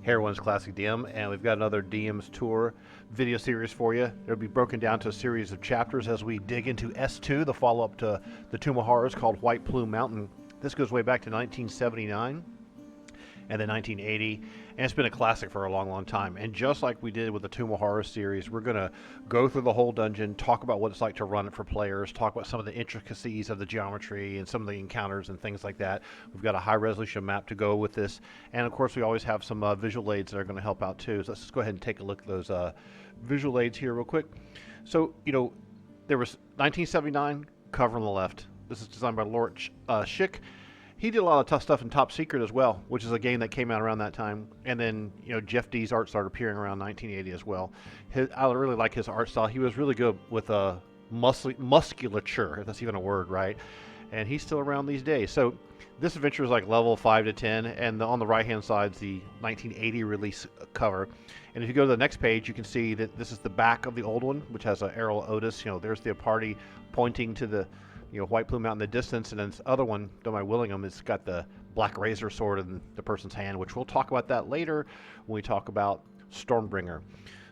Heroine's Classic DM, and we've got another DM's Tour video series for you. It'll be broken down to a series of chapters as we dig into S2, the follow-up to the Tomb of Horrors called White Plume Mountain. This goes way back to 1979 and then 1980, and it's been a classic for a long, long time. And just like we did with the Tomb of Horrors series, we're going to go through the whole dungeon, talk about what it's like to run it for players, talk about some of the intricacies of the geometry and some of the encounters and things like that. We've got a high-resolution map to go with this, and of course we always have some visual aids that are going to help out too. So let's just go ahead and take a look at those visual aids here real quick. So, there was 1979, cover on the left. This is designed by Lord Schick. He did a lot of tough stuff in Top Secret as well, which is a game that came out around that time. And then, Jeff D's art started appearing around 1980 as well. I really like his art style. He was really good with musculature, if that's even a word, right? And he's still around these days. So this adventure is like level 5 to 10, and on the right-hand side is the 1980 release cover. And if you go to the next page, you can see that this is the back of the old one, which has Errol Otis. There's the party pointing to the White Plume Mountain in the distance, and then this other one, done by Willingham, it's got the black razor sword in the person's hand, which we'll talk about that later when we talk about Stormbringer.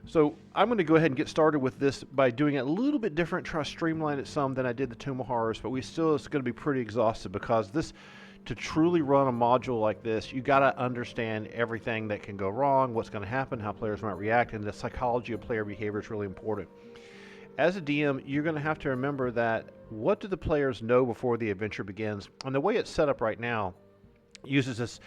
So I'm going to go ahead and get started with this by doing it a little bit different, try to streamline it some than I did the Tomb of Horrors, but it's going to be pretty exhaustive because to truly run a module like this, you got to understand everything that can go wrong, what's going to happen, how players might react, and the psychology of player behavior is really important. As a DM, you're going to have to remember that what do the players know before the adventure begins? And the way it's set up right now uses this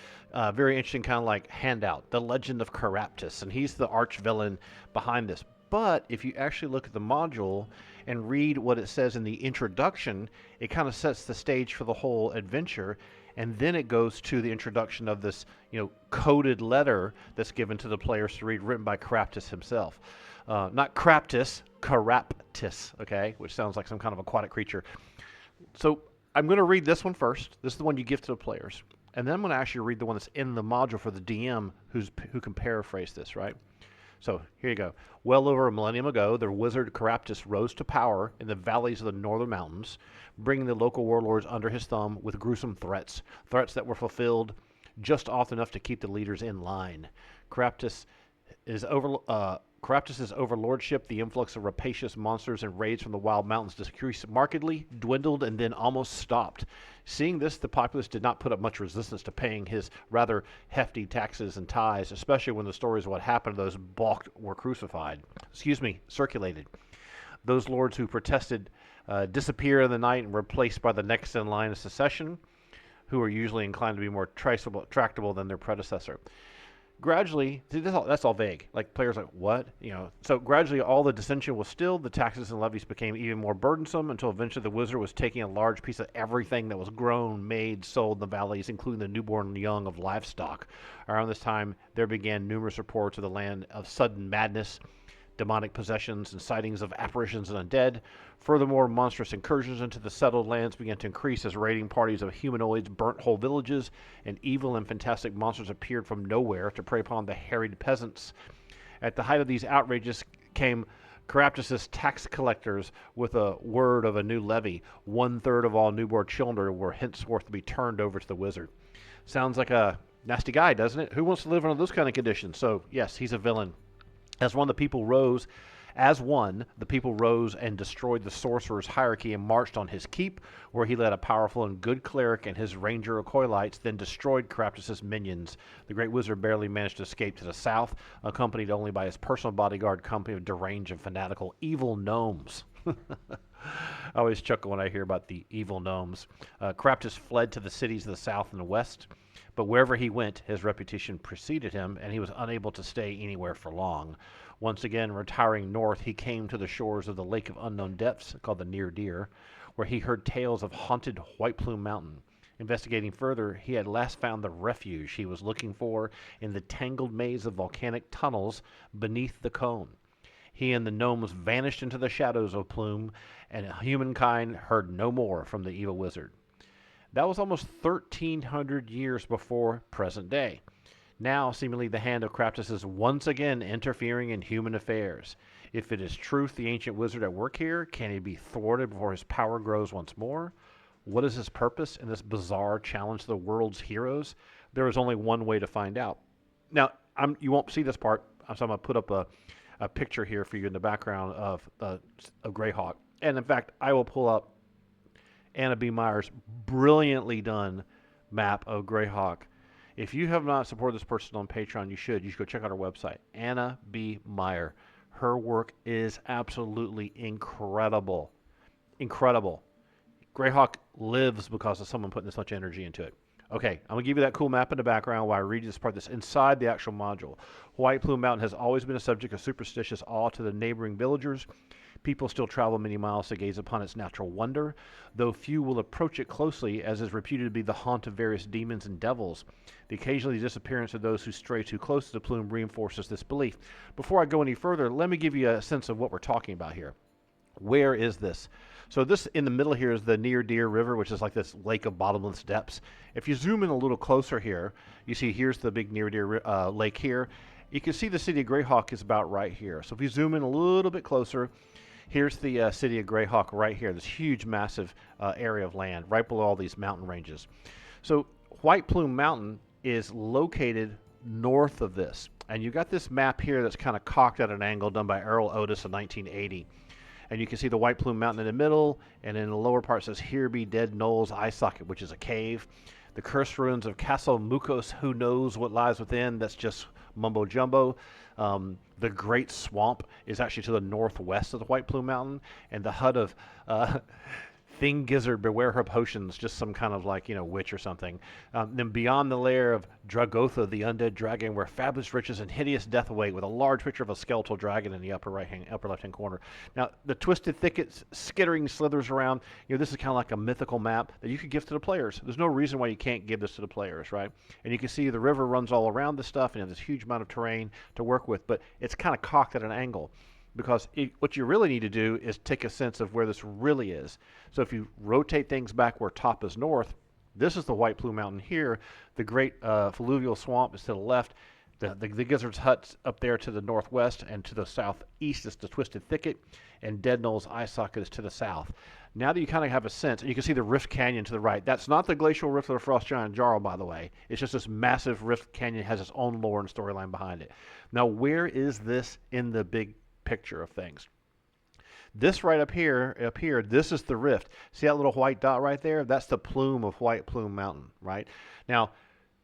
very interesting kind of like handout, the Legend of Caraptus, and he's the arch villain behind this. But if you actually look at the module and read what it says in the introduction, it kind of sets the stage for the whole adventure, and then it goes to the introduction of this, coded letter that's given to the players to read, written by Caraptus himself. Not Craptus, Caraptus, okay, which sounds like some kind of aquatic creature. So I'm going to read this one first. This is the one you give to the players. And then I'm going to actually read the one that's in the module for the DM who can paraphrase this, right? So here you go. Well over a millennium ago, the wizard Caraptus rose to power in the valleys of the northern mountains, bringing the local warlords under his thumb with gruesome threats that were fulfilled just often enough to keep the leaders in line. Caraptus's overlordship, the influx of rapacious monsters and raids from the wild mountains decreased markedly, dwindled, and then almost stopped. Seeing this, the populace did not put up much resistance to paying his rather hefty taxes and tithes, especially when the stories of what happened to those balked were circulated. Those lords who protested disappeared in the night and were replaced by the next in line of succession, who are usually inclined to be more tractable than their predecessor. Gradually, that's all vague. Like, players like, what? So gradually all the dissension was stilled, the taxes and levies became even more burdensome, until eventually the wizard was taking a large piece of everything that was grown, made, sold in the valleys, including the newborn and young of livestock. Around this time, there began numerous reports of the land of sudden madness, demonic possessions, and sightings of apparitions and undead. Furthermore, monstrous incursions into the settled lands began to increase as raiding parties of humanoids burnt whole villages, and evil and fantastic monsters appeared from nowhere to prey upon the harried peasants. At the height of these outrages came Caraptus's tax collectors with a word of a new levy. 1/3 of all newborn children were henceforth to be turned over to the wizard. Sounds like a nasty guy, doesn't it? Who wants to live under those kind of conditions? So, yes, he's a villain. As one, the people rose and destroyed the sorcerer's hierarchy and marched on his keep, where he led a powerful and good cleric and his ranger acolytes, then destroyed Caraptus's minions. The great wizard barely managed to escape to the south, accompanied only by his personal bodyguard company of deranged and fanatical evil gnomes. I always chuckle when I hear about the evil gnomes. Caraptus fled to the cities of the south and the west, but wherever he went, his reputation preceded him, and he was unable to stay anywhere for long. Once again, retiring north, he came to the shores of the Lake of Unknown Depths, called the Near Deer, where he heard tales of haunted White Plume Mountain. Investigating further, he had last found the refuge he was looking for in the tangled maze of volcanic tunnels beneath the cone. He and the gnomes vanished into the shadows of Plume, and humankind heard no more from the evil wizard. That was almost 1,300 years before present day. Now, seemingly, the hand of Caraptus is once again interfering in human affairs. If it is truth the ancient wizard at work here, can he be thwarted before his power grows once more? What is his purpose in this bizarre challenge to the world's heroes? There is only one way to find out. Now, you won't see this part, so I'm going to put up a picture here for you in the background of Greyhawk. And in fact, I will pull up Anna B. Meyer's brilliantly done map of Greyhawk. If you have not supported this person on Patreon, you should. You should go check out her website, Anna B. Meyer. Her work is absolutely incredible. Incredible. Greyhawk lives because of someone putting this much energy into it. Okay, I'm going to give you that cool map in the background while I read you this part that's inside the actual module. White Plume Mountain has always been a subject of superstitious awe to the neighboring villagers. People still travel many miles to gaze upon its natural wonder, though few will approach it closely, as is reputed to be the haunt of various demons and devils. The occasional disappearance of those who stray too close to the plume reinforces this belief. Before I go any further, let me give you a sense of what we're talking about here. Where is this? So this in the middle here is the Near Deer River, which is like this lake of bottomless depths. If you zoom in a little closer here, you see here's the big Near Deer lake here. You can see the city of Greyhawk is about right here. So if you zoom in a little bit closer, here's the city of Greyhawk right here, this huge, massive area of land right below all these mountain ranges. So White Plume Mountain is located north of this. And you've got this map here that's kind of cocked at an angle done by Errol Otis in 1980. And you can see the White Plume Mountain in the middle, and in the lower part says, "Here be Dead Knolls Eye Socket," which is a cave. The cursed ruins of Castle Mukos, who knows what lies within? That's just mumbo jumbo. The Great Swamp is actually to the northwest of the White Plume Mountain, and the hut of Thing Gizzard, beware her potions, just some kind of like, witch or something. Then beyond the lair of Dragotha, the undead dragon, where fabulous riches and hideous death await, with a large picture of a skeletal dragon in the upper left-hand corner. Now, the twisted thickets, skittering slithers around. This is kind of like a mythical map that you could give to the players. There's no reason why you can't give this to the players, right? And you can see the river runs all around this stuff, and you have this huge amount of terrain to work with, but it's kind of cocked at an angle. Because what you really need to do is take a sense of where this really is. So if you rotate things back where top is north, this is the White Plume Mountain here. The Great Fluvial Swamp is to the left. The Gizzard's Hut's up there to the northwest, and to the southeast is the Twisted Thicket, and Dead Knolls Eye Socket is to the south. Now that you kind of have a sense, and you can see the Rift Canyon to the right. That's not the Glacial Rift of the Frost Giant Jarl, by the way. It's just this massive Rift Canyon. It has its own lore and storyline behind it. Now, where is this in the big picture of things? This right up here, this is the rift. See that little white dot right there? That's the plume of White Plume Mountain, right? Now,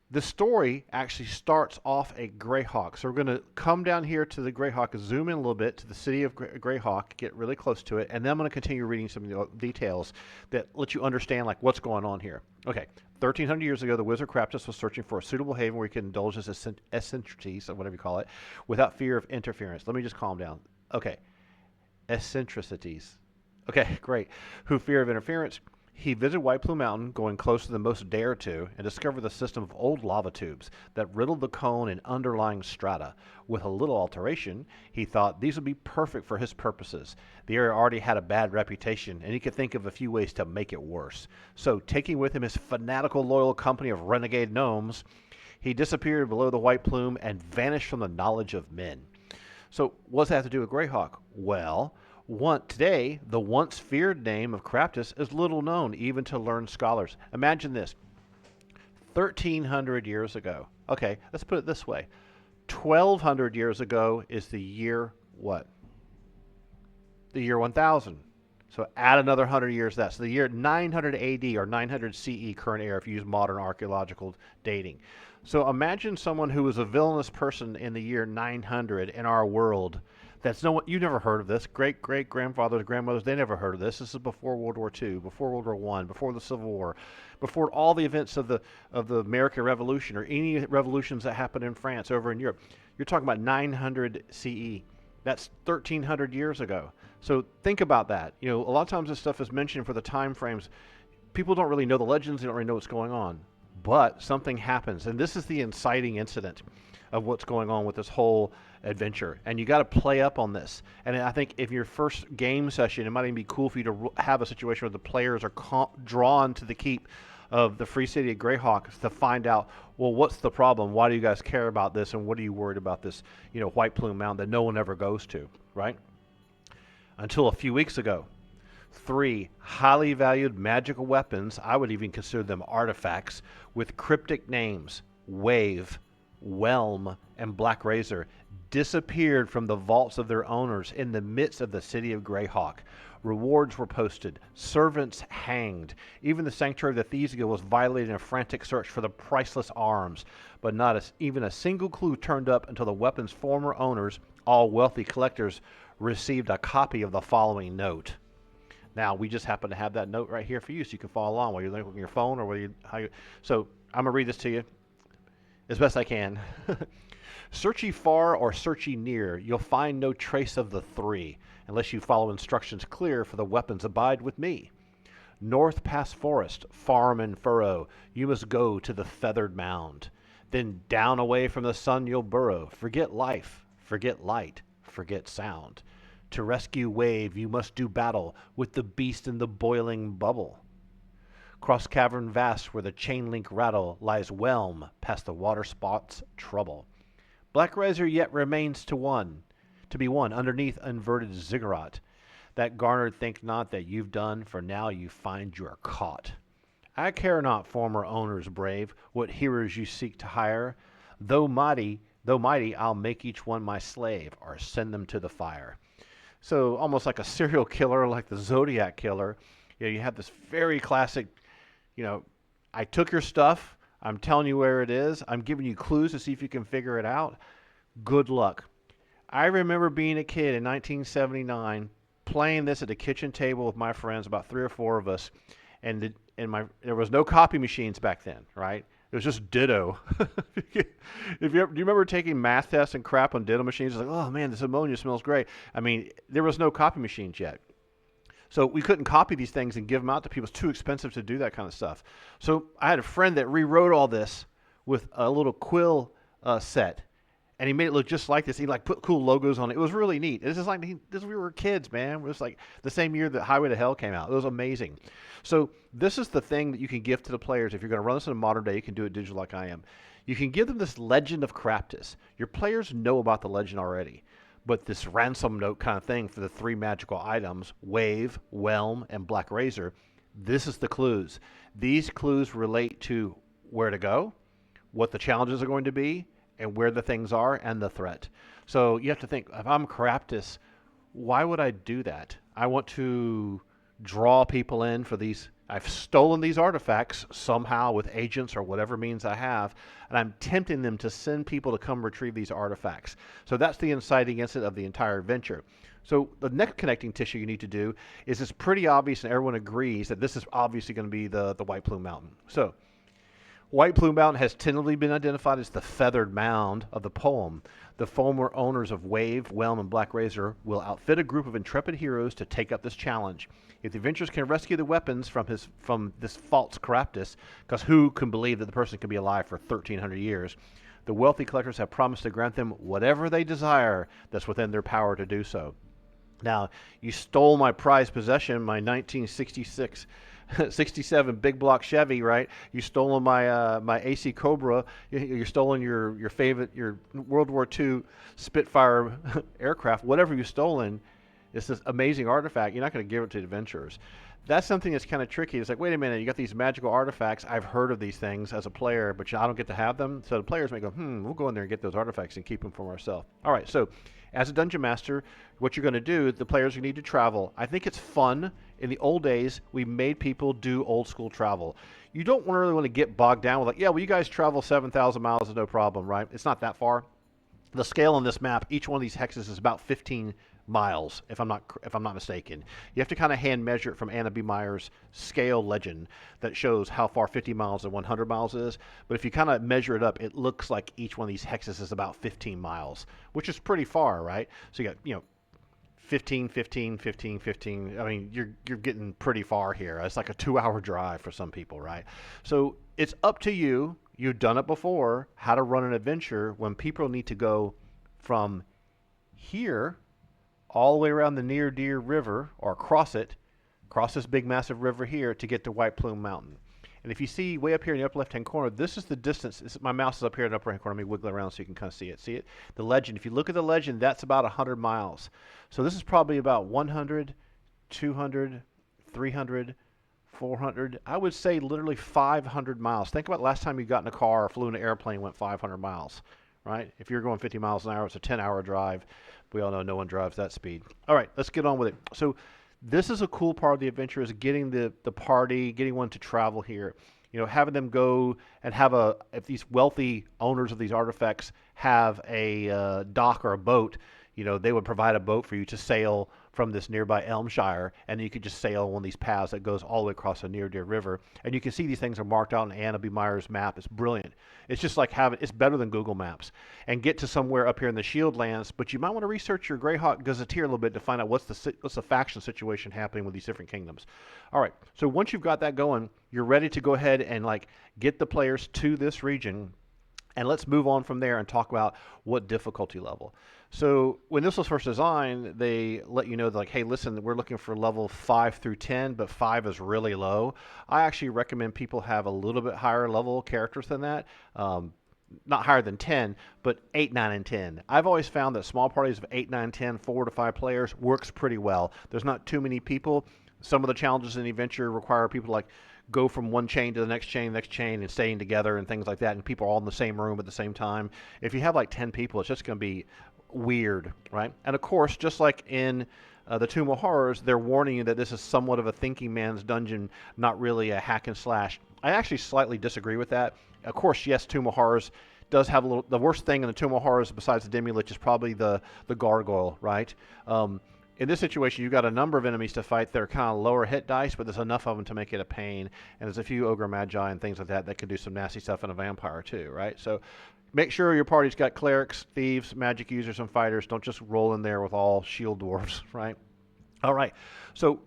the story actually starts off at Greyhawk. So we're going to come down here to the Greyhawk, zoom in a little bit to the city of Greyhawk, get really close to it, and then I'm going to continue reading some of the details that let you understand like what's going on here. Okay, 1,300 years ago, the wizard Craptus was searching for a suitable haven where he could indulge his eccentricities, or whatever you call it, without fear of interference. Let me just calm down. Okay, eccentricities. Okay, great. Who fear of interference? He visited White Plume Mountain, going closer than most dare to, and discovered the system of old lava tubes that riddled the cone and underlying strata. With a little alteration, he thought these would be perfect for his purposes. The area already had a bad reputation, and he could think of a few ways to make it worse. So, taking with him his fanatical loyal company of renegade gnomes, he disappeared below the White Plume and vanished from the knowledge of men. So, what does that have to do with Greyhawk? Well, today, the once feared name of Craptus is little known, even to learned scholars. Imagine this. 1,300 years ago. Okay, let's put it this way. 1,200 years ago is the year what? The year 1000. So add another 100 years to that. So the year 900 AD or 900 CE current era if you use modern archaeological dating. So imagine someone who was a villainous person in the year 900 in our world. That's you never heard of this. Great-great-grandfathers, grandmothers, they never heard of this. This is before World War II, before World War I, before the Civil War, before all the events of the American Revolution or any revolutions that happened in France, over in Europe. You're talking about 900 CE. That's 1,300 years ago. So think about that. A lot of times this stuff is mentioned for the time frames. People don't really know the legends. They don't really know what's going on. But something happens, and this is the inciting incident of what's going on with this whole adventure. And you got to play up on this. And I think if your first game session, it might even be cool for you to have a situation where the players are drawn to the keep of the Free City of Greyhawk to find out, well, what's the problem? Why do you guys care about this? And what are you worried about this, White Plume Mountain that no one ever goes to, right? Until a few weeks ago. 3 highly valued magical weapons, I would even consider them artifacts, with cryptic names: Wave, Whelm, and Black Razor disappeared from the vaults of their owners in the midst of the city of Greyhawk. Rewards were posted, servants hanged. Even the sanctuary of the Thieves Guild was violated in a frantic search for the priceless arms, but not even a single clue turned up until the weapon's former owners, all wealthy collectors, received a copy of the following note. Now, we just happen to have that note right here for you, so you can follow along while you're looking at your phone or So I'm gonna read this to you as best I can. Search ye far or search ye near, you'll find no trace of the three, unless you follow instructions clear, for the weapons abide with me. North past forest, farm and furrow, you must go to the feathered mound. Then down away from the sun you'll burrow. Forget life, forget light, forget sound. To rescue wave you must do battle with the beast in the boiling bubble. Cross cavern vast where the chain link rattle lies whelm past the water spot's trouble. Black Razor yet remains to be won underneath inverted ziggurat. That garnered think not that you've done, for now you find you are caught. I care not, former owners brave, what heroes you seek to hire. Though mighty, I'll make each one my slave, or send them to the fire. So almost like a serial killer, like the Zodiac killer, you have this very classic, I took your stuff, I'm telling you where it is, I'm giving you clues to see if you can figure it out. Good luck. I remember being a kid in 1979, playing this at the kitchen table with my friends, about 3 or 4 of us, and there was no copy machines back then, right? It was just Ditto. Do you remember taking math tests and crap on Ditto machines? It's like, oh man, this ammonia smells great. I mean, there was no copy machines yet. So we couldn't copy these things and give them out to people. It's too expensive to do that kind of stuff. So I had a friend that rewrote all this with a little quill set, and he made it look just like this. He put cool logos on it. It was really neat. It's just like we were kids, man. It was like the same year that Highway to Hell came out. It was amazing. So this is the thing that you can give to the players. If you're going to run this in a modern day, you can do it digital like I am. You can give them this legend of Craptus. Your players know about the legend already. But this ransom note kind of thing for the 3 magical items, Wave, Whelm, and Black Razor, this is the clues. These clues relate to where to go, what the challenges are going to be, and where the things are, and the threat. So you have to think, if I'm Craptus, why would I do that? I want to draw people in for these. I've stolen these artifacts somehow with agents or whatever means I have, and I'm tempting them to send people to come retrieve these artifacts. So that's the inciting incident of the entire adventure. So the next connecting tissue you need to do is it's pretty obvious, and everyone agrees that this is obviously going to be the White Plume Mountain. So White Plume Mountain has tentatively been identified as the feathered mound of the poem. The former owners of Wave, Whelm, and Black Razor will outfit a group of intrepid heroes to take up this challenge. If the adventurers can rescue the weapons from this false Craptus, because who can believe that the person can be alive for 1,300 years, the wealthy collectors have promised to grant them whatever they desire that's within their power to do so. Now, you stole my prized possession, my 1967 big block Chevy, right? You stolen my AC Cobra. You're stolen your favorite, your World War II Spitfire aircraft. Whatever you've stolen, it's this amazing artifact. You're not going to give it to the adventurers. That's something that's kind of tricky. It's like, wait a minute, you got these magical artifacts. I've heard of these things as a player, but I don't get to have them. So the players may go, we'll go in there and get those artifacts and keep them for ourselves. All right, so as a dungeon master, what you're going to do, the players need to travel. I think it's fun. In the old days, we made people do old school travel. You don't really want to get bogged down with you guys travel 7,000 miles is no problem, right? It's not that far. The scale on this map, each one of these hexes is about 15 miles, if I'm not mistaken. You have to kind of hand measure it from Anna B. Meyer's scale legend that shows how far 50 miles and 100 miles is. But if you kind of measure it up, it looks like each one of these hexes is about 15 miles, which is pretty far, right? So you got 15, 15, 15, 15. I mean, you're getting pretty far here. It's like a 2-hour drive for some people, right? So it's up to you. You've done it before, how to run an adventure when people need to go from here all the way around the Near Deer River, or cross this big massive river here to get to White Plume Mountain. And if you see way up here in the upper left-hand corner, this is the distance. My mouse is up here in the upper right-hand corner. Let me wiggle around so you can kind of see it. See it? The legend. If you look at the legend, that's about 100 miles. So this is probably about 100, 200, 300, 400, I would say literally 500 miles. Think about last time you got in a car or flew in an airplane and went 500 miles, right? If you're going 50 miles an hour, it's a 10-hour drive. We all know no one drives that speed. All right, let's get on with it. So this is a cool part of the adventure, is getting the party, getting one to travel here. You know, having them go and have if these wealthy owners of these artifacts have a dock or a boat, you know, they would provide a boat for you to sail from this nearby Elmshire, and you could just sail on one of these paths that goes all the way across the Near Deer River. And you can see these things are marked out on Anna B. Meyer's map. It's brilliant. It's just like it's better than Google Maps. And get to somewhere up here in the Shield Lands, but you might want to research your Greyhawk Gazetteer a little bit to find out what's the faction situation happening with these different kingdoms. All right, so once you've got that going, you're ready to go ahead and like get the players to this region. And let's move on from there and talk about what difficulty level. So when this was first designed, they let you know that, like, hey, listen, we're looking for level 5 through 10, but 5 is really low. I actually recommend people have a little bit higher level characters than that. Not higher than 10, but 8, 9, and 10. I've always found that small parties of 8, 9, 10, 4 to 5 players works pretty well. There's not too many people. Some of the challenges in the adventure require people to, like, go from one chain to the next chain, and staying together and things like that, and people are all in the same room at the same time. If you have like 10 people, it's just going to be weird, right? And of course, just like in the Tomb of Horrors, they're warning you that this is somewhat of a thinking man's dungeon, not really a hack and slash. I actually slightly disagree with that. Of course, yes, Tomb of Horrors does have a little. The worst thing in the Tomb of Horrors, besides the Demi-Lich, is probably the gargoyle, right? In this situation, you've got a number of enemies to fight that are kind of lower hit dice, but there's enough of them to make it a pain. And there's a few Ogre Magi and things like that that can do some nasty stuff in a vampire too, right? So make sure your party's got clerics, thieves, magic users, and fighters. Don't just roll in there with all shield dwarves, right? All right. So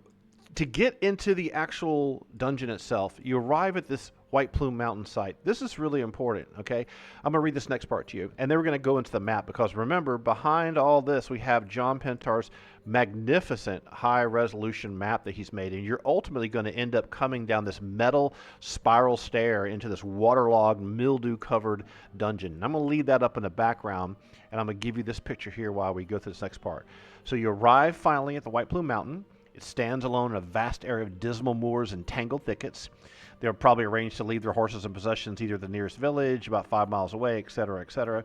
to get into the actual dungeon itself, you arrive at this White Plume Mountain site. This is really important, okay? I'm going to read this next part to you, and then we're going to go into the map, because remember, behind all this, we have John Pintar's magnificent high-resolution map that he's made, and you're ultimately going to end up coming down this metal spiral stair into this waterlogged, mildew-covered dungeon. And I'm going to leave that up in the background, and I'm going to give you this picture here while we go through this next part. So you arrive finally at the White Plume Mountain. It stands alone in a vast area of dismal moors and tangled thickets. They're probably arranged to leave their horses and possessions either the nearest village, about 5 miles away, etc., etc.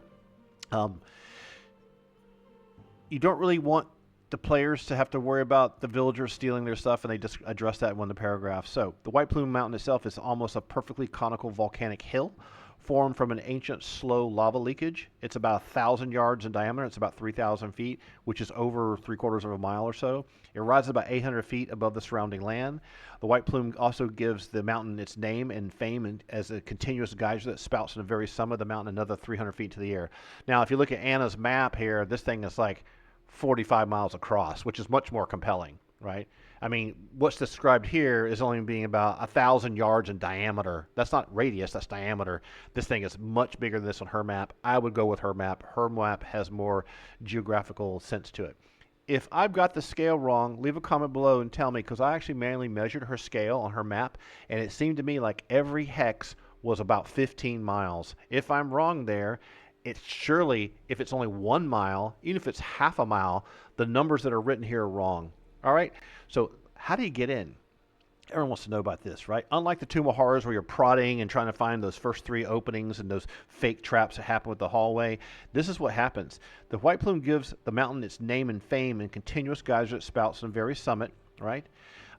You don't really want the players to have to worry about the villagers stealing their stuff, and they just address that in one of the paragraphs. So the White Plume Mountain itself is almost a perfectly conical volcanic hill formed from an ancient slow lava leakage. It's about 1,000 yards in diameter. It's about 3,000 feet, which is over 3/4 of a mile or so. It rises about 800 feet above the surrounding land. The White Plume also gives the mountain its name and fame, and as a continuous geyser that spouts from the very summit of the mountain another 300 feet to the air. Now, if you look at Anna's map here, this thing is like 45 miles across, which is much more compelling, right? I mean, what's described here is only being about 1,000 yards in diameter. That's not radius, that's diameter. This thing is much bigger than this on her map. I would go with her map. Her map has more geographical sense to it. If I've got the scale wrong, leave a comment below and tell me, because I actually manually measured her scale on her map, and it seemed to me like every hex was about 15 miles. If I'm wrong there, it's surely, if it's only 1 mile, even if it's half a mile, the numbers that are written here are wrong. All right, so how do you get in? Everyone wants to know about this, right? Unlike the Tomb of Horrors, where you're prodding and trying to find those first 3 openings and those fake traps that happen with the hallway, this is what happens. The White Plume gives the mountain its name and fame and continuous geyser that spouts from the very summit, right?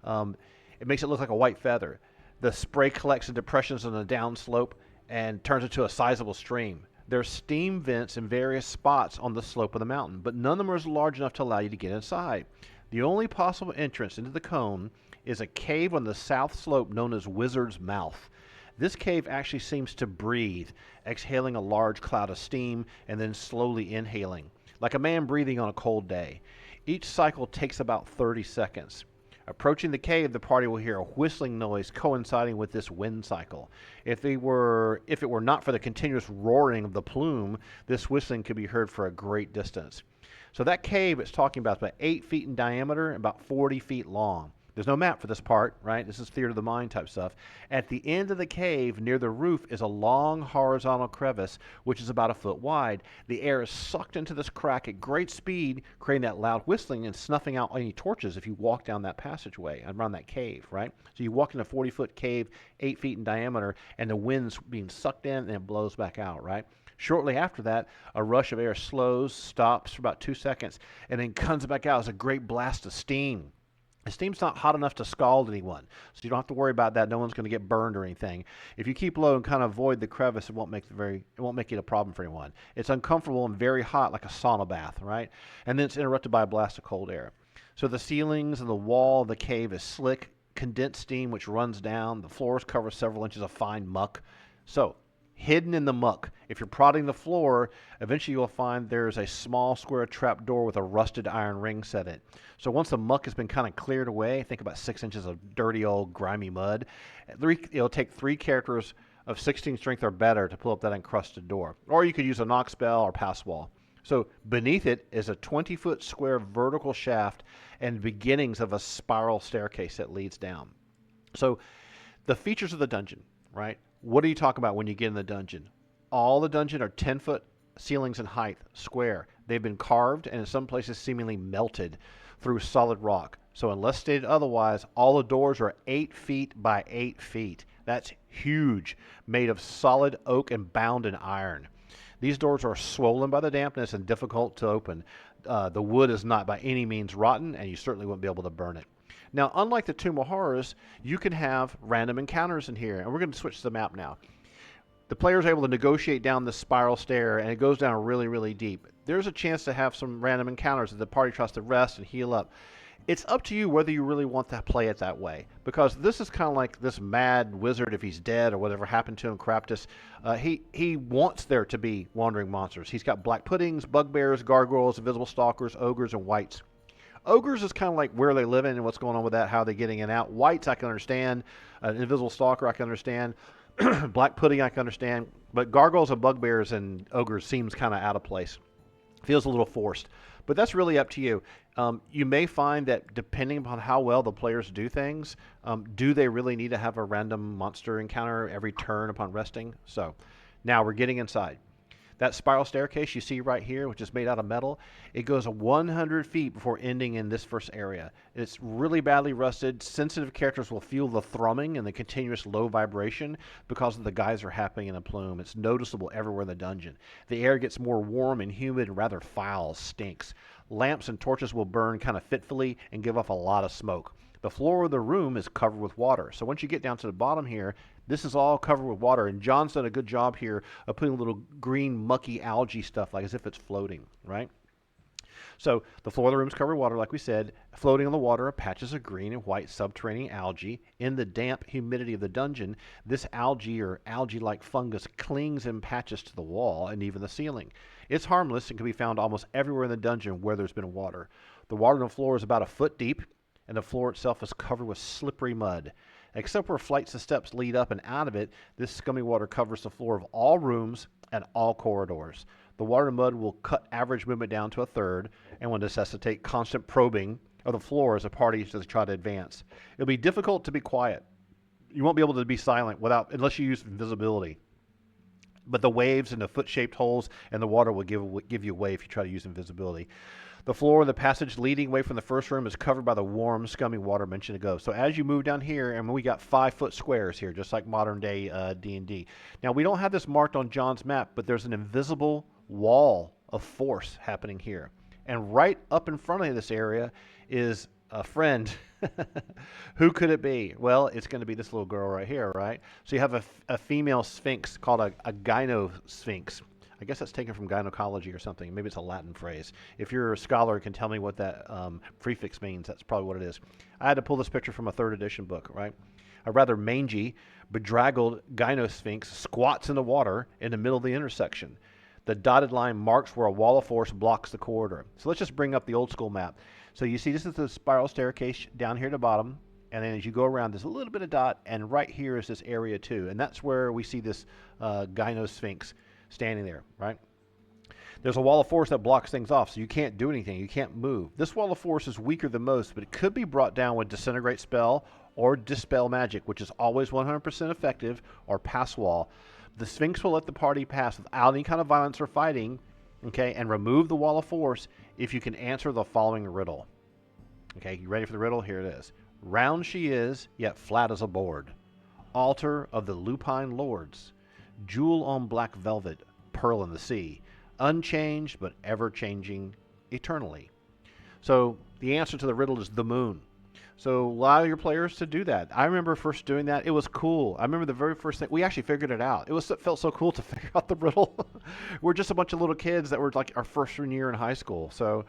It makes it look like a white feather. The spray collects in depressions on the downslope and turns into a sizable stream. There's steam vents in various spots on the slope of the mountain, but none of them are large enough to allow you to get inside. The only possible entrance into the cone is a cave on the south slope known as Wizard's Mouth. This cave actually seems to breathe, exhaling a large cloud of steam and then slowly inhaling, like a man breathing on a cold day. Each cycle takes about 30 seconds. Approaching the cave, the party will hear a whistling noise coinciding with this wind cycle. If it were not for the continuous roaring of the plume, this whistling could be heard for a great distance. So that cave it's talking about is about 8 feet in diameter and about 40 feet long. There's no map for this part, right? This is theater of the mind type stuff. At the end of the cave, near the roof, is a long horizontal crevice, which is about a foot wide. The air is sucked into this crack at great speed, creating that loud whistling and snuffing out any torches if you walk down that passageway around that cave, right? So you walk in a 40-foot cave, 8 feet in diameter, and the wind's being sucked in and it blows back out, right? Shortly after that, a rush of air slows, stops for about 2 seconds, and then comes back out as a great blast of steam. The steam's not hot enough to scald anyone, so you don't have to worry about that. No one's going to get burned or anything. If you keep low and kind of avoid the crevice, it won't make it a problem for anyone. It's uncomfortable and very hot, like a sauna bath, right? And then it's interrupted by a blast of cold air. So the ceilings and the wall of the cave is slick, condensed steam which runs down. The floors cover several inches of fine muck. So hidden in the muck, if you're prodding the floor, eventually you'll find there's a small square trap door with a rusted iron ring set in it. So once the muck has been kind of cleared away, think about 6 inches of dirty old grimy mud, it'll take 3 characters of 16 strength or better to pull up that encrusted door. Or you could use a knock spell or pass wall. So beneath it is a 20-foot square vertical shaft and beginnings of a spiral staircase that leads down. So the features of the dungeon, right? What do you talk about when you get in the dungeon? All the dungeon are 10-foot ceilings in height, square. They've been carved and in some places seemingly melted through solid rock. So unless stated otherwise, all the doors are 8 feet by 8 feet. That's huge, made of solid oak and bound in iron. These doors are swollen by the dampness and difficult to open. The wood is not by any means rotten, and you certainly wouldn't be able to burn it. Now, unlike the Tomb of Horrors, you can have random encounters in here, and we're going to switch to the map now. The player's able to negotiate down this spiral stair, and it goes down really, really deep. There's a chance to have some random encounters that the party tries to rest and heal up. It's up to you whether you really want to play it that way, because this is kind of like this mad wizard, if he's dead or whatever happened to him, Craptus. He wants there to be wandering monsters. He's got black puddings, bugbears, gargoyles, invisible stalkers, ogres, and wights. Ogres is kind of like where they live in and what's going on with that, how they're getting in and out. Wights I can understand. An invisible stalker I can understand. Black pudding I can understand. But gargoyles and bugbears and ogres seems kind of out of place. Feels a little forced. But that's really up to you. You may find that depending upon how well the players do things, do they really need to have a random monster encounter every turn upon resting? So now we're getting inside. That spiral staircase you see right here, which is made out of metal, it goes 100 feet before ending in this first area. It's really badly rusted. Sensitive characters will feel the thrumming and the continuous low vibration because of the geyser happening in the plume. It's noticeable everywhere in the dungeon. The air gets more warm and humid and rather foul, stinks. Lamps and torches will burn kind of fitfully and give off a lot of smoke. The floor of the room is covered with water. So once you get down to the bottom here, this is all covered with water. And John's done a good job here of putting a little green, mucky algae stuff, like as if it's floating, right? So the floor of the room is covered with water, like we said. Floating on the water are patches of green and white subterranean algae. In the damp humidity of the dungeon, this algae or algae-like fungus clings in patches to the wall and even the ceiling. It's harmless and can be found almost everywhere in the dungeon where there's been water. The water on the floor is about a foot deep, and the floor itself is covered with slippery mud. Except where flights of steps lead up and out of it, this scummy water covers the floor of all rooms and all corridors. The water and mud will cut average movement down to a third and will necessitate constant probing of the floor as the party try to advance. It'll be difficult to be quiet. You won't be able to be silent unless you use invisibility. But the waves and the foot-shaped holes and the water will give you away if you try to use invisibility. The floor of the passage leading away from the first room is covered by the warm, scummy water mentioned ago. So as you move down here, and we got 5-foot squares here, just like modern-day D&D. Now, we don't have this marked on John's map, but there's an invisible wall of force happening here. And right up in front of this area is a friend. Who could it be? Well, it's going to be this little girl right here, right? So you have a female sphinx called a gynosphinx. I guess that's taken from gynecology or something. Maybe it's a Latin phrase. If you're a scholar and can tell me what that prefix means, that's probably what it is. I had to pull this picture from a 3rd edition book, right? A rather mangy, bedraggled gynosphinx squats in the water in the middle of the intersection. The dotted line marks where a wall of force blocks the corridor. So let's just bring up the old school map. So you see this is the spiral staircase down here at the bottom. And then as you go around, there's a little bit of dot. And right here is this area too. And that's where we see this gynosphinx standing there, right? There's a wall of force that blocks things off, so you can't do anything. You can't move. This wall of force is weaker than most, but it could be brought down with Disintegrate Spell or Dispel Magic, which is always 100% effective, or Pass Wall. The Sphinx will let the party pass without any kind of violence or fighting, okay, and remove the wall of force if you can answer the following riddle. Okay, you ready for the riddle? Here it is. Round she is, yet flat as a board. Altar of the Lupine Lords. Jewel on black velvet, pearl in the sea. Unchanged, but ever-changing eternally. So the answer to the riddle is the moon. So allow your players to do that. I remember first doing that. It was cool. I remember the very first thing. We actually figured it out. It felt so cool to figure out the riddle. We're just a bunch of little kids that were like our freshman year in high school. So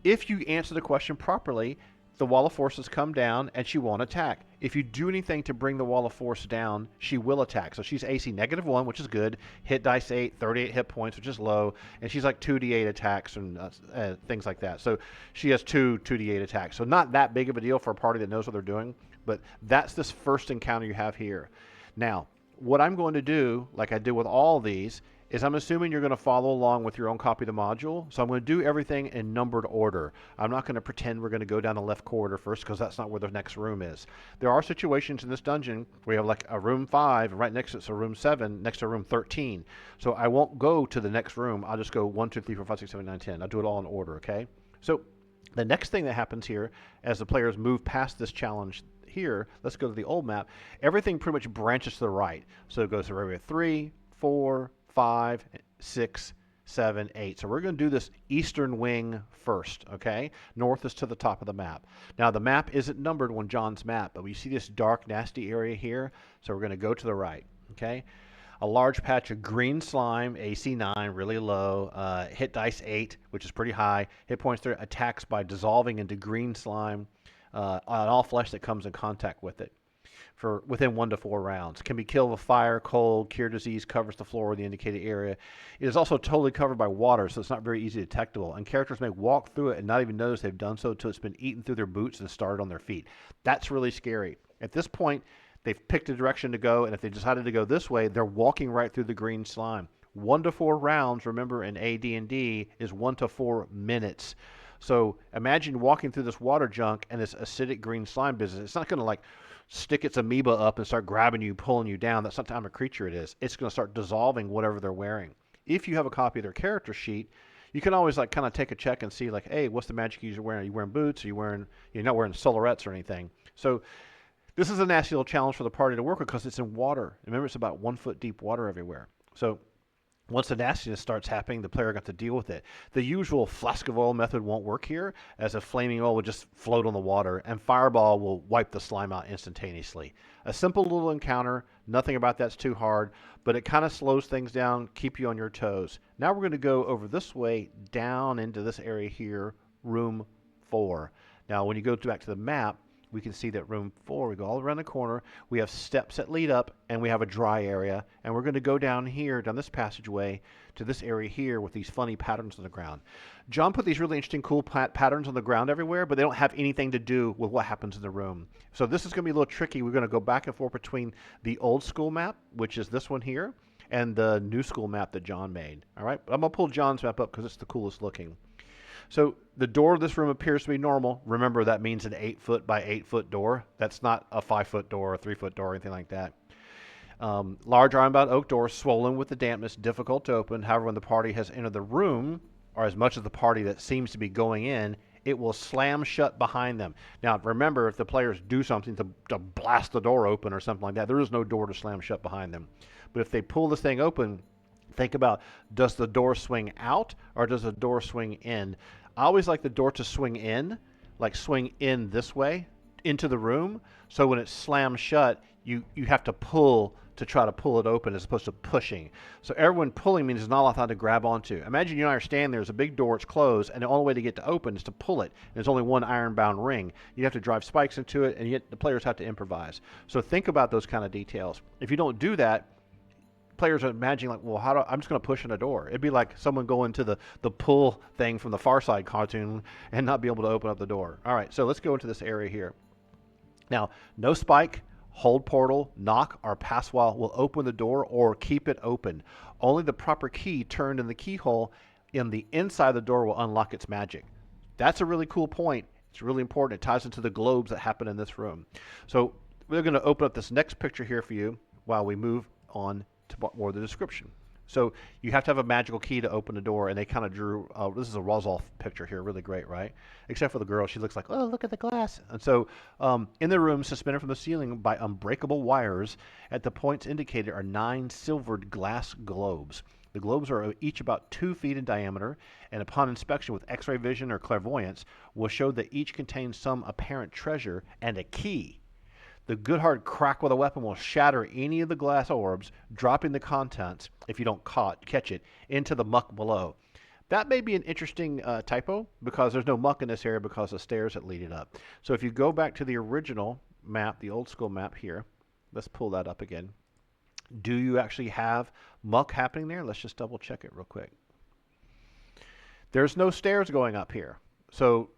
if you answer the question properly, the wall of forces come down and she won't attack. If you do anything to bring the wall of force down, she will attack. So she's AC -1, which is good. Hit dice 8, 38 hit points, which is low. And she's like 2d8 attacks and things like that. So she has 2d8 attacks. So not that big of a deal for a party that knows what they're doing. But that's this first encounter you have here. Now, what I'm going to do, like I did with all these, is I'm assuming you're going to follow along with your own copy of the module. So I'm going to do everything in numbered order. I'm not going to pretend we're going to go down the left corridor first, because that's not where the next room is. There are situations in this dungeon where you have like a room 5, and right next to it's a room 7, next to room 13. So I won't go to the next room. I'll just go 1, 2, 3, 4, 5, 6, 7, 9, 10. I'll do it all in order, okay? So the next thing that happens here, as the players move past this challenge here, let's go to the old map, everything pretty much branches to the right. So it goes to area 3, 4, 5, 6, 7, 8. So we're going to do this eastern wing first, okay? North is to the top of the map. Now the map isn't numbered on John's map, but we see this dark, nasty area here. So we're going to go to the right, okay? A large patch of green slime, AC 9, really low, hit dice 8, which is pretty high. Hit points 3, attacks by dissolving into green slime on all flesh that comes in contact with it. For within 1 to 4 rounds. Can be killed with fire, cold, cure disease, covers the floor of the indicated area. It is also totally covered by water, so it's not very easily detectable. And characters may walk through it and not even notice they've done so until it's been eaten through their boots and started on their feet. That's really scary. At this point, they've picked a direction to go, and if they decided to go this way, they're walking right through the green slime. 1 to 4 rounds, remember in AD&D, is 1 to 4 minutes. So imagine walking through this water junk and this acidic green slime business. It's not going to like stick its amoeba up and start grabbing you, pulling you down. That's not the type of creature it is. It's going to start dissolving whatever they're wearing. If you have a copy of their character sheet, you can always like kind of take a check and see like, hey, what's the magic you're wearing? Are you wearing boots? Are you wearing? You're not wearing solarettes or anything. So this is a nasty little challenge for the party to work with because it's in water. Remember, it's about 1 foot deep water everywhere. So once the nastiness starts happening, the player got to deal with it. The usual flask of oil method won't work here, as a flaming oil would just float on the water, and fireball will wipe the slime out instantaneously. A simple little encounter, nothing about that's too hard, but it kind of slows things down, keep you on your toes. Now we're going to go over this way, down into this area here, room 4. Now when you go back to the map, we can see that room 4, we go all around the corner, we have steps that lead up, and we have a dry area, and we're going to go down here, down this passageway, to this area here with these funny patterns on the ground. John put these really interesting, cool patterns on the ground everywhere, but they don't have anything to do with what happens in the room. So this is going to be a little tricky. We're going to go back and forth between the old school map, which is this one here, and the new school map that John made. All right, I'm going to pull John's map up because it's the coolest looking. So the door of this room appears to be normal. Remember, that means an 8 foot by 8 foot door. That's not a 5 foot door, a 3 foot door, or anything like that. Large iron-bound oak door, swollen with the dampness, difficult to open. However, when the party has entered the room, or as much of the party that seems to be going in, it will slam shut behind them. Now, remember, if the players do something to blast the door open or something like that, there is no door to slam shut behind them. But if they pull this thing open, think about, does the door swing out or does the door swing in? I always like the door to swing in, like swing in this way into the room. So when it slams shut, you have to pull to try to pull it open as opposed to pushing. So everyone pulling means there's not a lot to grab onto. Imagine you and I are standing there, there's a big door, it's closed, and the only way to get to open is to pull it. And there's only one iron-bound ring. You have to drive spikes into it, and yet the players have to improvise. So think about those kind of details. If you don't do that, players are imagining like, well, I'm just going to push in a door. It'd be like someone going to the pull thing from the Far Side cartoon and not be able to open up the door. All right, so let's go into this area here. Now, no spike, hold portal, knock, or pass while will open the door or keep it open. Only the proper key turned in the keyhole in the inside of the door will unlock its magic. That's a really cool point. It's really important. It ties into the globes that happen in this room. So we're going to open up this next picture here for you while we move on to more of the description. So you have to have a magical key to open the door, and they kind of drew, this is a Rozolf picture here, really great, right? Except for the girl, she looks like, oh, look at the glass. And so in the room, suspended from the ceiling by unbreakable wires, at the points indicated are 9 silvered glass globes. The globes are each about 2 feet in diameter, and upon inspection with X-ray vision or clairvoyance, will show that each contains some apparent treasure and a key. The good hard crack with a weapon will shatter any of the glass orbs, dropping the contents, if you don't catch it, into the muck below. That may be an interesting typo, because there's no muck in this area because of the stairs that lead it up. So if you go back to the original map, the old school map here, let's pull that up again. Do you actually have muck happening there? Let's just double check it real quick. There's no stairs going up here. So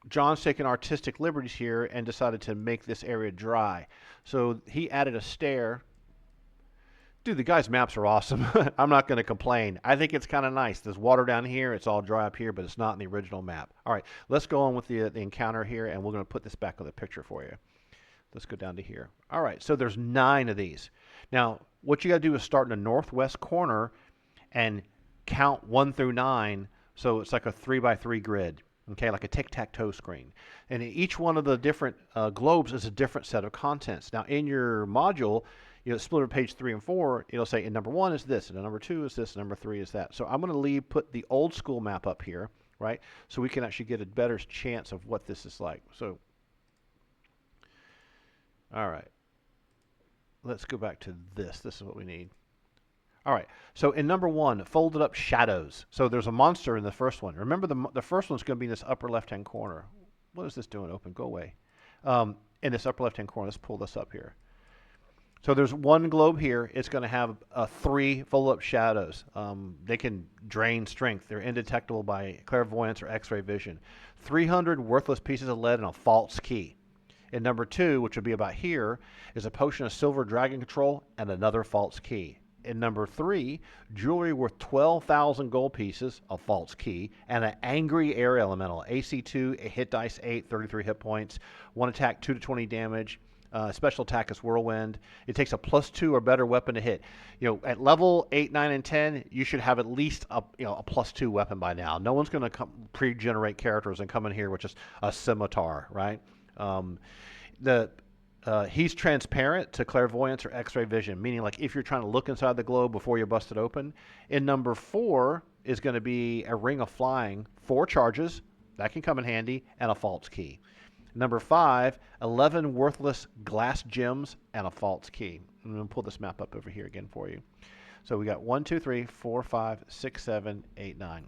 John's taken artistic liberties here and decided to make this area dry. So he added a stair. Dude, the guy's maps are awesome. I'm not going to complain. I think it's kind of nice. There's water down here. It's all dry up here, but it's not in the original map. All right, let's go on with the encounter here, and we're going to put this back on the picture for you. Let's go down to here. All right, so there's 9 of these. Now, what you got to do is start in the northwest corner and count 1 through 9, so it's like a 3x3 grid. Okay, like a tic-tac-toe screen. And each one of the different globes is a different set of contents. Now, in your module, split over page 3 and 4, it'll say, and number 1 is this, and number 2 is this, and number 3 is that. So I'm going to put the old school map up here, right, so we can actually get a better chance of what this is like. So, all right, let's go back to this. This is what we need. All right, so in number 1, folded up shadows. So there's a monster in the first one. Remember, the first one's going to be in this upper left-hand corner. What is this doing? Open, go away. In this upper left-hand corner, let's pull this up here. So there's one globe here. It's going to have 3 folded up shadows. They can drain strength. They're indetectable by clairvoyance or X-ray vision. 300 worthless pieces of lead and a false key. In number 2, which would be about here, is a potion of silver dragon control and another false key. In number 3, jewelry worth 12,000 gold pieces, a false key, and an angry air elemental. AC 2, a hit dice 8, 33 hit points, 1 attack 2 to 20 damage. Special attack is whirlwind. It takes a +2 or better weapon to hit. At level 8, 9, and 10, you should have at least a +2 weapon by now. No one's going to pre-generate characters and come in here with just a scimitar, right? He's transparent to clairvoyance or X-ray vision, meaning like if you're trying to look inside the globe before you bust it open. In number 4 is going to be a ring of flying, 4 charges, that can come in handy, and a false key. Number 5, 11 worthless glass gems and a false key. I'm going to pull this map up over here again for you. So we got 1, 2, 3, 4, 5, 6, 7, 8, 9.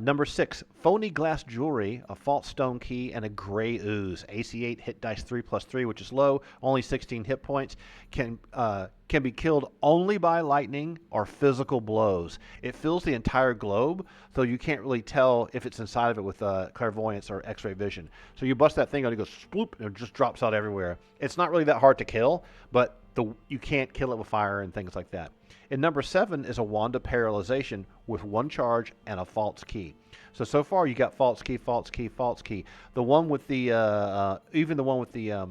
Number 6, phony glass jewelry, a false stone key, and a gray ooze. AC 8, hit dice 3+3, which is low, only 16 hit points. Can be killed only by lightning or physical blows. It fills the entire globe, so you can't really tell if it's inside of it with clairvoyance or X-ray vision. So you bust that thing out, it goes sploop, and it just drops out everywhere. It's not really that hard to kill, but you can't kill it with fire and things like that. In number 7 is a wand of paralyzation with 1 charge and a false key. So far you got false key, false key, false key. The one with the even the one with the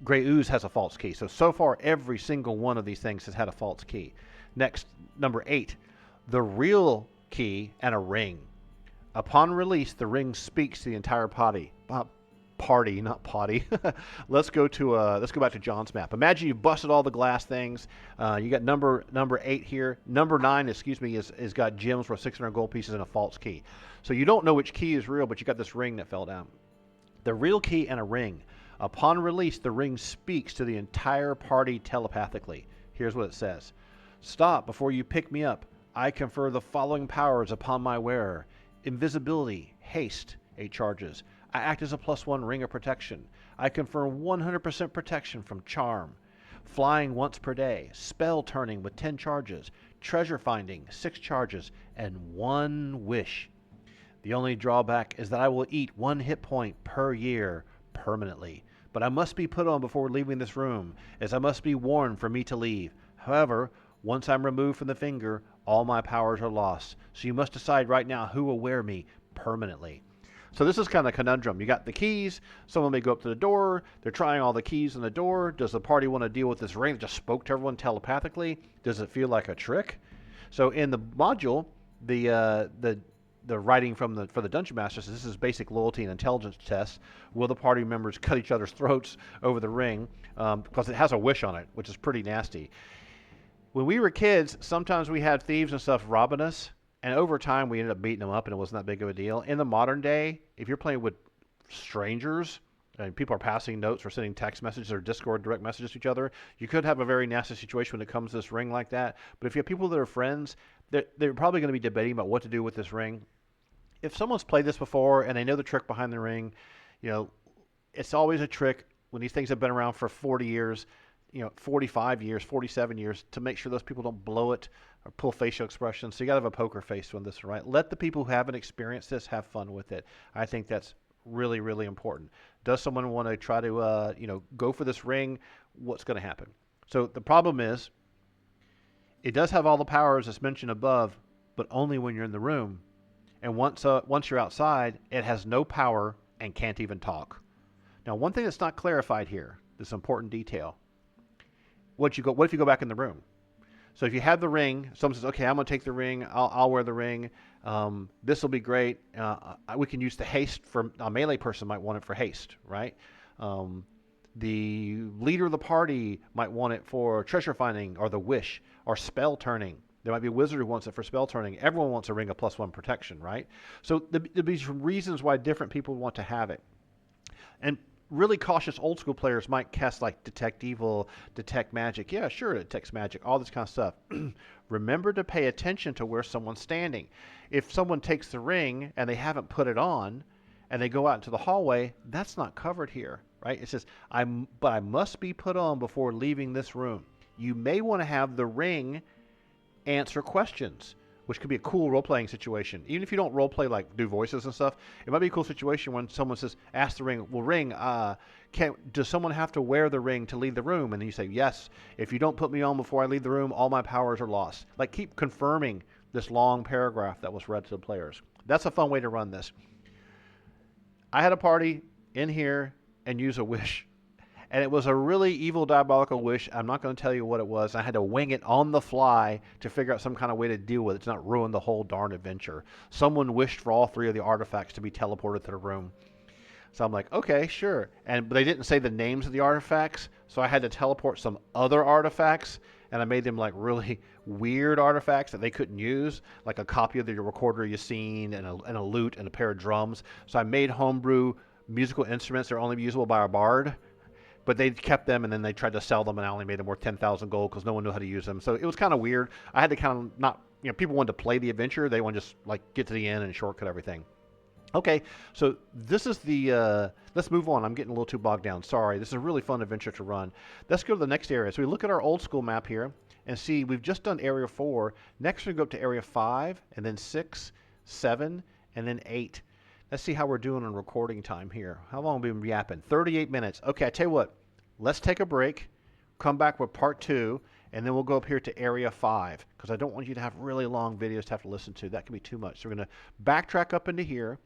gray ooze has a false key. So far every single one of these things has had a false key. Next, number 8, the real key and a ring. Upon release, the ring speaks to the entire party. Not potty. Let's go back to John's map. Imagine you busted all the glass things. You got number 8 here. Number 9, is got gems worth 600 gold pieces and a false key. So you don't know which key is real, but you got this ring that fell down. The real key and a ring. Upon release, the ring speaks to the entire party telepathically. Here's what it says. Stop before you pick me up. I confer the following powers upon my wearer. Invisibility, haste, 8 charges. I act as a +1 ring of protection. I confer 100% protection from charm. Flying once per day. Spell turning with 10 charges. Treasure finding, 6 charges. And 1 wish. The only drawback is that I will eat 1 hit point per year permanently. but I must be put on before leaving this room, as I must be warned for me to leave. However, once I'm removed from the finger, all my powers are lost. So you must decide right now who will wear me permanently. So this is kind of a conundrum. You got the keys. Someone may go up to the door. They're trying all the keys on the door. Does the party want to deal with this ring that just spoke to everyone telepathically? Does it feel like a trick? So in the module, the writing for the Dungeon Master says this is basic loyalty and intelligence test. Will the party members cut each other's throats over the ring? Because it has a wish on it, which is pretty nasty. When we were kids, sometimes we had thieves and stuff robbing us. And over time, we ended up beating them up, and it wasn't that big of a deal. In the modern day, if you're playing with strangers, and people are passing notes or sending text messages or Discord direct messages to each other, you could have a very nasty situation when it comes to this ring like that. But if you have people that are friends, they're probably going to be debating about what to do with this ring. If someone's played this before and they know the trick behind the ring, it's always a trick when these things have been around for 40 years, 45 years, 47 years, to make sure those people don't blow it or pull facial expressions. So you got to have a poker face on this, right? Let the people who haven't experienced this have fun with it. I think that's really, really important. Does someone want to try to, go for this ring? What's going to happen? So the problem is, it does have all the powers as mentioned above, but only when you're in the room. And once you're outside, it has no power and can't even talk. Now, one thing that's not clarified here, this important detail. What if you go back in the room? So if you have the ring, someone says, okay, I'm going to take the ring. I'll wear the ring. This will be great. We can use the haste for a melee person might want it for haste, right? The leader of the party might want it for treasure finding or the wish or spell turning. There might be a wizard who wants it for spell turning. Everyone wants a ring of +1 protection, right? So there'll be some reasons why different people want to have it. And really cautious old school players might cast like detect evil, detect magic. Yeah, sure, it detects magic, all this kind of stuff. Remember to pay attention to where someone's standing. If someone takes the ring and they haven't put it on and they go out into the hallway, that's not covered here, right? It says, but I must be put on before leaving this room. You may want to have the ring answer questions, which could be a cool role-playing situation. Even if you don't role-play, like do voices and stuff, it might be a cool situation when someone says, ask the ring, well, ring, does someone have to wear the ring to leave the room? And then you say, yes. If you don't put me on before I leave the room, all my powers are lost. Like, keep confirming this long paragraph that was read to the players. That's a fun way to run this. I had a party in here and use a wish. And it was a really evil, diabolical wish. I'm not going to tell you what it was. I had to wing it on the fly to figure out some kind of way to deal with it to not ruin the whole darn adventure. Someone wished for all 3 of the artifacts to be teleported to the room. So I'm like, okay, sure. But they didn't say the names of the artifacts, so I had to teleport some other artifacts, and I made them like really weird artifacts that they couldn't use, like a copy of the recorder you've seen and a lute and a pair of drums. So I made homebrew musical instruments that are only usable by a bard. But they kept them, and then they tried to sell them, and I only made them worth 10,000 gold because no one knew how to use them. So it was kind of weird. I had to kind of not, people wanted to play the adventure. They want to just like get to the end and shortcut everything. Okay, so this is the, let's move on. I'm getting a little too bogged down. Sorry. This is a really fun adventure to run. Let's go to the next area. So we look at our old school map here and see we've just done area 4. Next we go up to area 5, and then 6, 7, and then 8. Let's see how we're doing on recording time here. How long have we been yapping? 38 minutes. Okay, I tell you what. Let's take a break, come back with part 2, and then we'll go up here to area 5, because I don't want you to have really long videos to have to listen to. That can be too much. So we're going to backtrack up into here,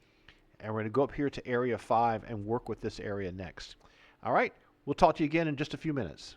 and we're going to go up here to area 5 and work with this area next. All right, we'll talk to you again in just a few minutes.